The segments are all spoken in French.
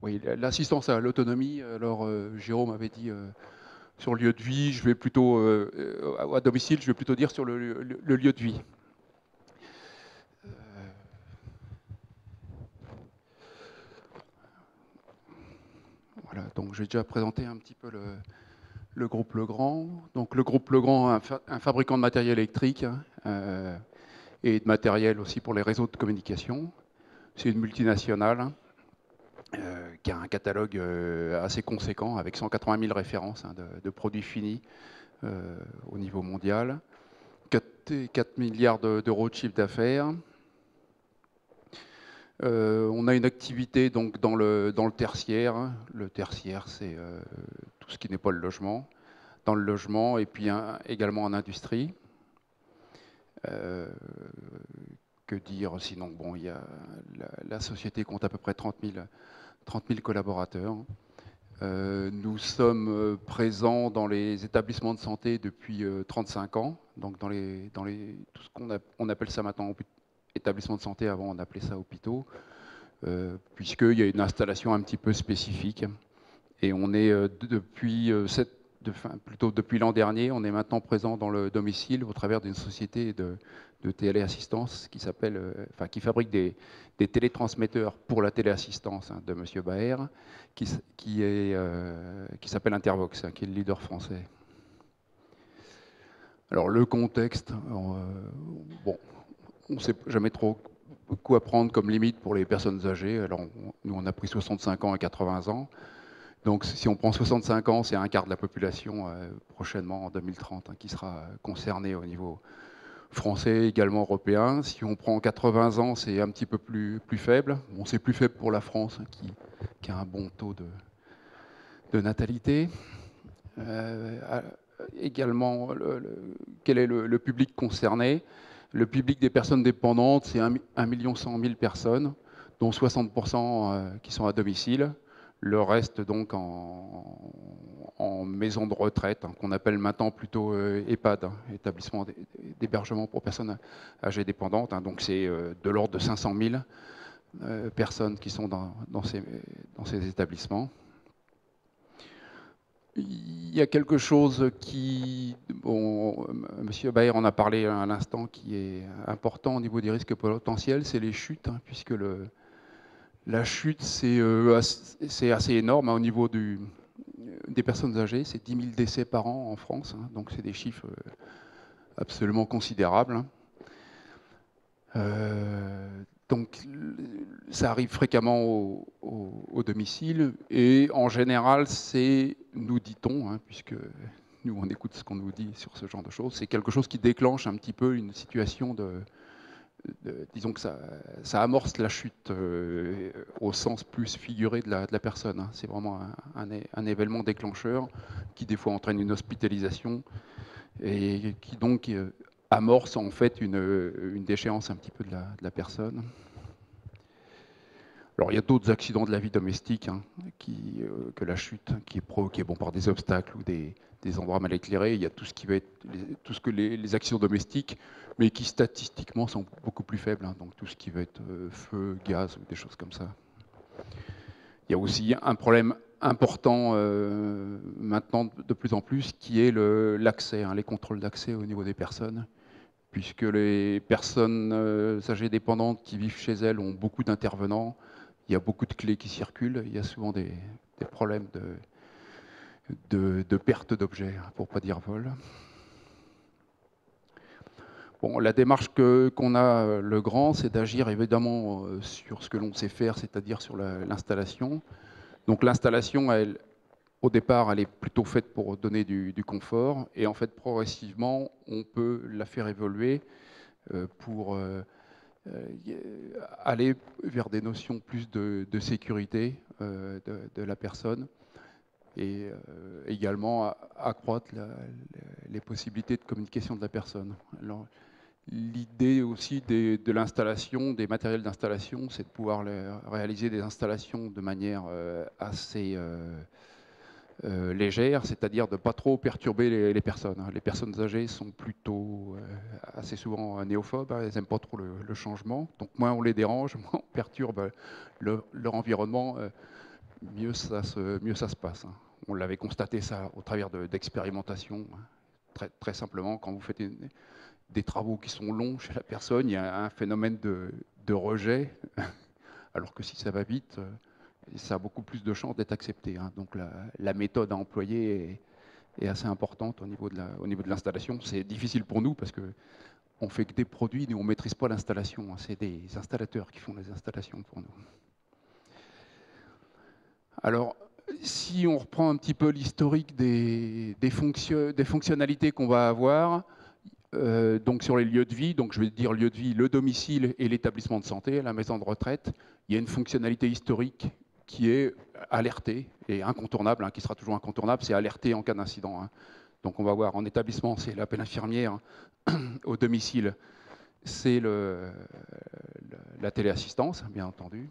Oui, l'assistance à l'autonomie, alors Jérôme avait dit sur le lieu de vie, je vais plutôt, à domicile, je vais plutôt dire sur le lieu de vie. Voilà, donc j'ai déjà présenté un petit peu le groupe Legrand. Donc le groupe Legrand, un fabricant de matériel électrique et de matériel aussi pour les réseaux de communication. C'est une multinationale qui a un catalogue assez conséquent avec 180 000 références de produits finis au niveau mondial. 4 milliards d'euros de chiffre d'affaires. On a une activité donc dans le tertiaire. Le tertiaire, c'est tout ce qui n'est pas le logement. Dans le logement et puis également en industrie. Que dire sinon, bon, il y a la société compte à peu près 30 000 collaborateurs. Nous sommes présents dans les établissements de santé depuis 35 ans, donc dans tout ce qu'on appelle ça maintenant établissements de santé, avant on appelait ça hôpitaux, puisqu'il y a une installation un petit peu spécifique. Et on est depuis l'an dernier, on est maintenant présent dans le domicile au travers d'une société de téléassistance qui fabrique des télétransmetteurs pour la téléassistance de M. Baer, qui s'appelle Intervox, qui est le leader français. Alors le contexte, bon, on ne sait jamais trop quoi prendre comme limite pour les personnes âgées. Alors nous on a pris 65 ans et 80 ans. Donc si on prend 65 ans, c'est un quart de la population prochainement en 2030 qui sera concernée au niveau français, également européen. Si on prend 80 ans, c'est un petit peu plus faible. Bon, c'est plus faible pour la France qui a un bon taux de natalité. Également, quel est le public concerné? Le public des personnes dépendantes, c'est 1,1 million personnes, dont 60% qui sont à domicile. Le reste donc en maison de retraite, qu'on appelle maintenant plutôt EHPAD, établissement d'hébergement pour personnes âgées dépendantes. Donc c'est de l'ordre de 500 000 personnes qui sont dans ces établissements. Il y a quelque chose qui, bon, M. Baer en a parlé à l'instant, qui est important au niveau des risques potentiels, c'est les chutes, puisque la chute, c'est assez énorme au niveau des personnes âgées. C'est 10 000 décès par an en France, donc c'est des chiffres absolument considérables. Donc ça arrive fréquemment au domicile et en général c'est, nous dit-on, puisque nous on écoute ce qu'on nous dit sur ce genre de choses, c'est quelque chose qui déclenche un petit peu une situation disons que ça amorce la chute au sens plus figuré de la personne. C'est vraiment un événement déclencheur qui des fois entraîne une hospitalisation et qui donc amorce en fait une déchéance un petit peu de la personne. Alors il y a d'autres accidents de la vie domestique que la chute, qui est provoquée par des obstacles ou des endroits mal éclairés. Il y a tout ce qui va être tout ce que les accidents domestiques, mais qui statistiquement sont beaucoup plus faibles. Donc tout ce qui va être feu, gaz ou des choses comme ça. Il y a aussi un problème important maintenant de plus en plus qui est l'accès, les contrôles d'accès au niveau des personnes, puisque les personnes âgées dépendantes qui vivent chez elles ont beaucoup d'intervenants. Il y a beaucoup de clés qui circulent. Il y a souvent des problèmes de perte d'objets, pour ne pas dire vol. Bon, la démarche qu'on a, Legrand, c'est d'agir évidemment sur ce que l'on sait faire, c'est-à-dire sur l'installation. Donc l'installation, au départ, elle est plutôt faite pour donner du confort. Et en fait, progressivement, on peut la faire évoluer pour aller vers des notions plus de sécurité de la personne et également accroître les possibilités de communication de la personne. Alors, l'idée aussi de l'installation, des matériels d'installation, c'est de pouvoir réaliser des installations de manière assez légère, c'est-à-dire de ne pas trop perturber les personnes. Les personnes âgées sont plutôt assez souvent néophobes, elles n'aiment pas trop le changement. Donc moins on les dérange, moins on perturbe leur environnement, mieux ça se passe, hein. On l'avait constaté ça au travers d'expérimentations. Très simplement, quand vous faites des travaux qui sont longs chez la personne, il y a un phénomène de rejet, alors que si ça va vite, ça a beaucoup plus de chances d'être accepté, hein. Donc la méthode à employer est assez importante au niveau de l'installation. C'est difficile pour nous parce que on fait que des produits, mais on ne maîtrise pas l'installation, hein. C'est des installateurs qui font les installations pour nous. Alors, si on reprend un petit peu l'historique des fonctionnalités qu'on va avoir, donc sur les lieux de vie, donc je vais dire lieu de vie, le domicile et l'établissement de santé, la maison de retraite, il y a une fonctionnalité historique qui est alertée et incontournable, hein, qui sera toujours incontournable, c'est alerter en cas d'incident, hein. Donc on va voir en établissement, c'est l'appel infirmière, au domicile, c'est la téléassistance, bien entendu.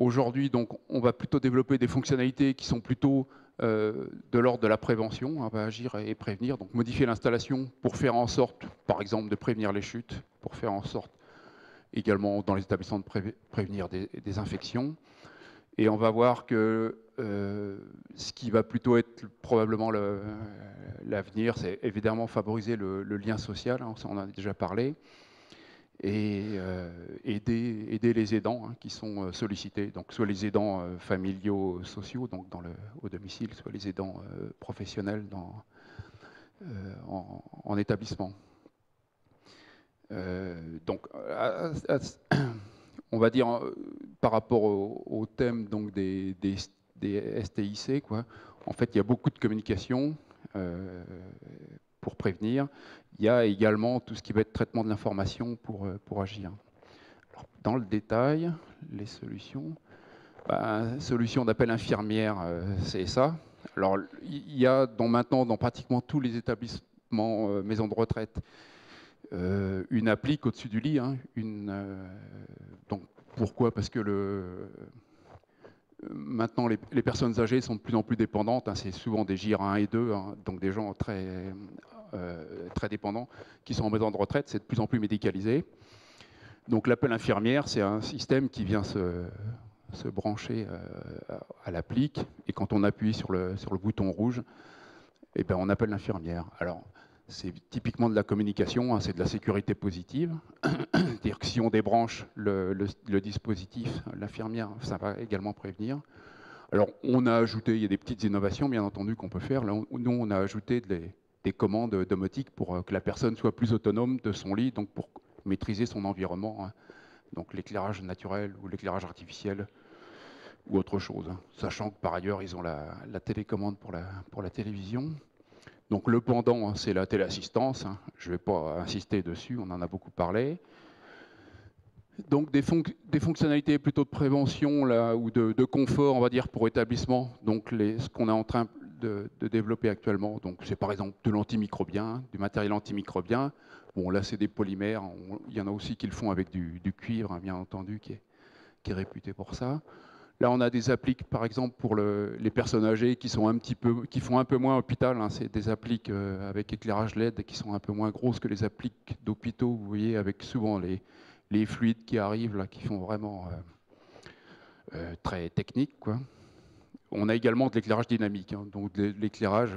Aujourd'hui, donc, on va plutôt développer des fonctionnalités qui sont plutôt de l'ordre de la prévention. On va agir et prévenir, donc modifier l'installation pour faire en sorte, par exemple, de prévenir les chutes, pour faire en sorte également dans les établissements de prévenir des infections. Et on va voir que ce qui va plutôt être probablement l'avenir, c'est évidemment favoriser le lien social, hein, ça on en a déjà parlé, et aider les aidants, hein, qui sont sollicités, donc soit les aidants familiaux, sociaux, donc au domicile, soit les aidants professionnels en établissement. Donc, on va dire, par rapport au thème donc, des STIC, quoi, en fait, il y a beaucoup de communication pour prévenir. Il y a également tout ce qui va être traitement de l'information pour agir. Alors, dans le détail, les solutions. Solution d'appel infirmière, c'est ça. Alors, il y a maintenant dans pratiquement tous les établissements, maisons de retraite, une applique au-dessus du lit, hein, donc pourquoi? Parce que maintenant les personnes âgées sont de plus en plus dépendantes, hein, c'est souvent des GIR 1 et 2, hein, donc des gens très dépendants qui sont en maison de retraite, c'est de plus en plus médicalisé. Donc l'appel infirmière, c'est un système qui vient se brancher à l'applique, et quand on appuie sur le bouton rouge, eh ben, on appelle l'infirmière. Alors, c'est typiquement de la communication, hein, c'est de la sécurité positive. C'est-à-dire que si on débranche le dispositif, l'infirmière, ça va également prévenir. Alors, on a ajouté, il y a des petites innovations, bien entendu, qu'on peut faire. Là, nous, on a ajouté des commandes domotiques pour que la personne soit plus autonome de son lit, donc pour maîtriser son environnement, hein. Donc l'éclairage naturel ou l'éclairage artificiel ou autre chose, hein. Sachant que par ailleurs, ils ont la télécommande pour la télévision. Donc le pendant, hein, c'est la téléassistance, hein. Je ne vais pas insister dessus, on en a beaucoup parlé. Donc des fonctionnalités plutôt de prévention là, ou de confort, on va dire, pour établissement. Donc ce qu'on est en train de développer actuellement, donc c'est par exemple de l'antimicrobien, du matériel antimicrobien. Bon, là c'est des polymères, il y en a aussi qui le font avec du cuivre, hein, bien entendu, qui est réputé pour ça. Là, on a des appliques, par exemple, pour les personnes âgées qui font un peu moins hôpital, hein. C'est des appliques avec éclairage LED qui sont un peu moins grosses que les appliques d'hôpitaux, vous voyez, avec souvent les fluides qui arrivent, là, qui font vraiment très technique, quoi. On a également de l'éclairage dynamique, hein, donc de l'éclairage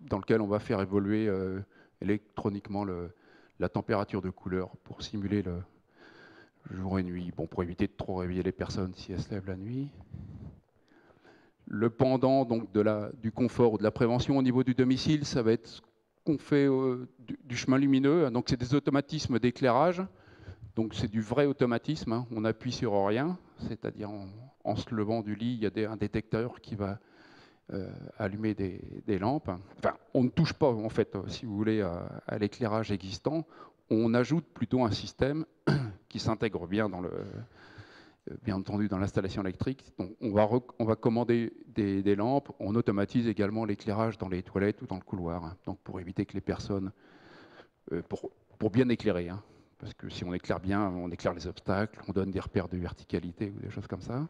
dans lequel on va faire évoluer électroniquement la température de couleur pour simuler le jour et nuit, bon, pour éviter de trop réveiller les personnes si elles se lèvent la nuit. Le pendant donc du confort ou de la prévention au niveau du domicile, ça va être ce qu'on fait du chemin lumineux. Donc c'est des automatismes d'éclairage. Donc c'est du vrai automatisme, hein. On appuie sur rien, c'est-à-dire en se levant du lit, il y a un détecteur qui va allumer des lampes. Enfin, on ne touche pas en fait, si vous voulez, à l'éclairage existant. On ajoute plutôt un système qui s'intègre bien bien entendu dans l'installation électrique. Donc on va commander des lampes, on automatise également l'éclairage dans les toilettes ou dans le couloir, hein, donc pour éviter que les personnes, pour bien éclairer, hein, parce que si on éclaire bien, on éclaire les obstacles, on donne des repères de verticalité ou des choses comme ça.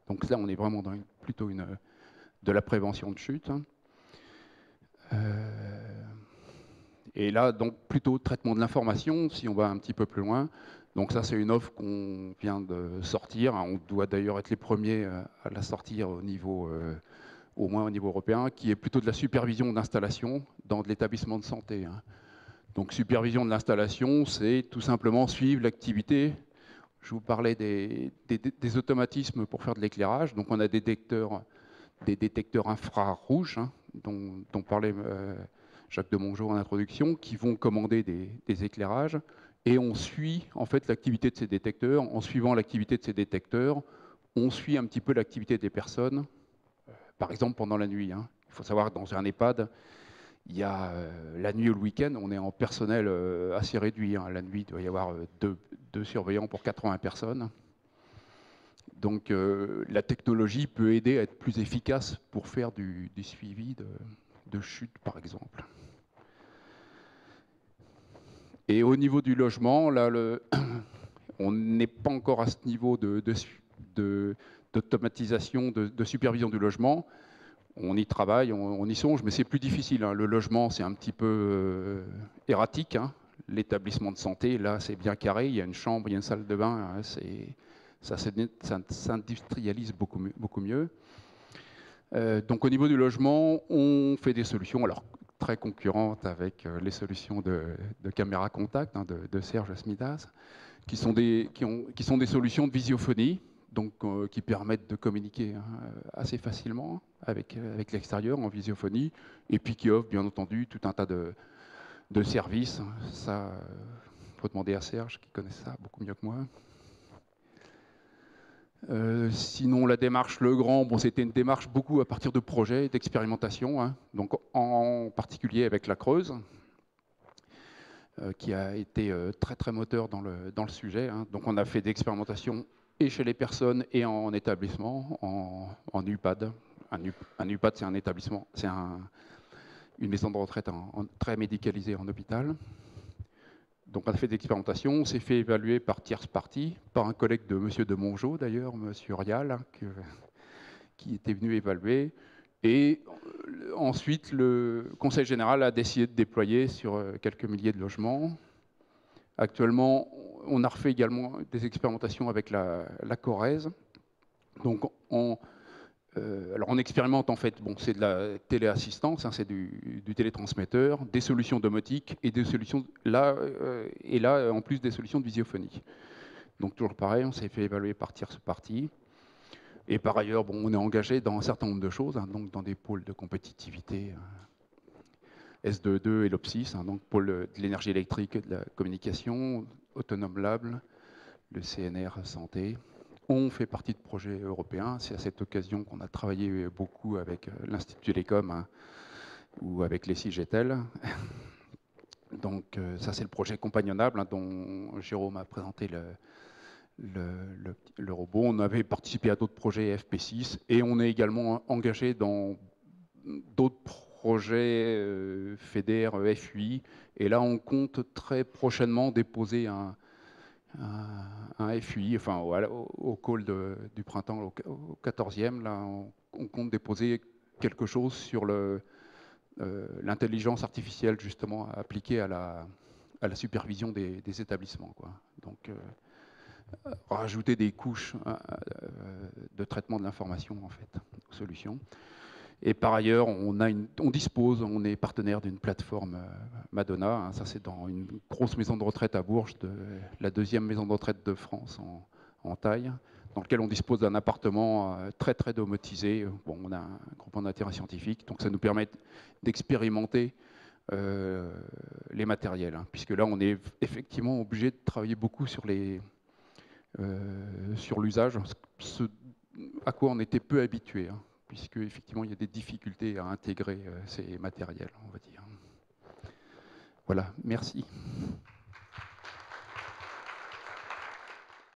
Donc là, on est vraiment dans plutôt de la prévention de chute, hein. Et là, donc plutôt traitement de l'information, si on va un petit peu plus loin. Donc ça, c'est une offre qu'on vient de sortir. On doit d'ailleurs être les premiers à la sortir au niveau, au moins au niveau européen, qui est plutôt de la supervision d'installation dans de l'établissement de santé. Donc supervision de l'installation, c'est tout simplement suivre l'activité. Je vous parlais des automatismes pour faire de l'éclairage. Donc on a des détecteurs infrarouges, dont parlait Jacques de Mongeau en introduction, qui vont commander des éclairages. Et on suit en fait l'activité de ces détecteurs. En suivant l'activité de ces détecteurs, on suit un petit peu l'activité des personnes, par exemple pendant la nuit. Il faut savoir que dans un EHPAD, il y a la nuit ou le week-end, on est en personnel assez réduit. La nuit, il doit y avoir deux surveillants pour 80 personnes. Donc la technologie peut aider à être plus efficace pour faire du suivi de chute, par exemple. Et au niveau du logement, là, on n'est pas encore à ce niveau d'automatisation, de supervision du logement. On y travaille, on y songe, mais c'est plus difficile. Le logement, c'est un petit peu erratique. L'établissement de santé, là, c'est bien carré. Il y a une chambre, il y a une salle de bain. Ça s'industrialise beaucoup mieux. Donc au niveau du logement, on fait des solutions, alors très concurrentes avec les solutions de caméra contact de Serge Smidas, qui sont des solutions de visiophonie, donc qui permettent de communiquer assez facilement avec l'extérieur en visiophonie, et puis qui offrent bien entendu tout un tas de services. Ça, faut demander à Serge qui connaît ça beaucoup mieux que moi. Sinon, la démarche Legrand, bon, c'était une démarche beaucoup à partir de projets, d'expérimentation, donc en particulier avec la Creuse, qui a été très très moteur dans le sujet. Donc on a fait des expérimentations et chez les personnes et en établissement, en UPAD. Un UPAD, c'est un établissement, c'est une maison de retraite très médicalisée en hôpital. Donc on a fait des expérimentations, on s'est fait évaluer par tierce partie, par un collègue de M. de Mongeau d'ailleurs, M. Rial, qui était venu évaluer. Et ensuite, le Conseil général a décidé de déployer sur quelques milliers de logements. Actuellement, on a refait également des expérimentations avec la Corrèze. Donc alors on expérimente en fait, bon, c'est de la téléassistance, c'est du télétransmetteur, des solutions domotiques et des solutions là en plus des solutions de visiophonie. Donc toujours pareil, on s'est fait évaluer par tierce partie. Et par ailleurs, bon, on est engagé dans un certain nombre de choses, donc dans des pôles de compétitivité, S22 et l'OPSIS, donc pôle de l'énergie électrique et de la communication, Autonome Lab, le CNR Santé. On fait partie de projets européens. C'est à cette occasion qu'on a travaillé beaucoup avec l'Institut Télécom ou avec les CIGETEL. Donc ça, c'est le projet compagnonnable dont Jérôme a présenté le robot. On avait participé à d'autres projets FP6 et on est également engagé dans d'autres projets FEDER, FUI. Et là, on compte très prochainement déposer un FUI, enfin au call du printemps, au 14e, là, on compte déposer quelque chose sur l'intelligence artificielle justement appliquée à la supervision des établissements, quoi. Donc rajouter des couches de traitement de l'information en fait aux solutions. Et par ailleurs, on est partenaire d'une plateforme Madonna. Ça, c'est dans une grosse maison de retraite à Bourges, la deuxième maison de retraite de France en taille, dans lequel on dispose d'un appartement très très domotisé. Bon, on a un groupement d'intérêt scientifique, donc ça nous permet d'expérimenter les matériels, puisque là, on est effectivement obligé de travailler beaucoup sur l'usage, ce à quoi on était peu habitué. Puisque effectivement il y a des difficultés à intégrer ces matériels, on va dire. Voilà, merci.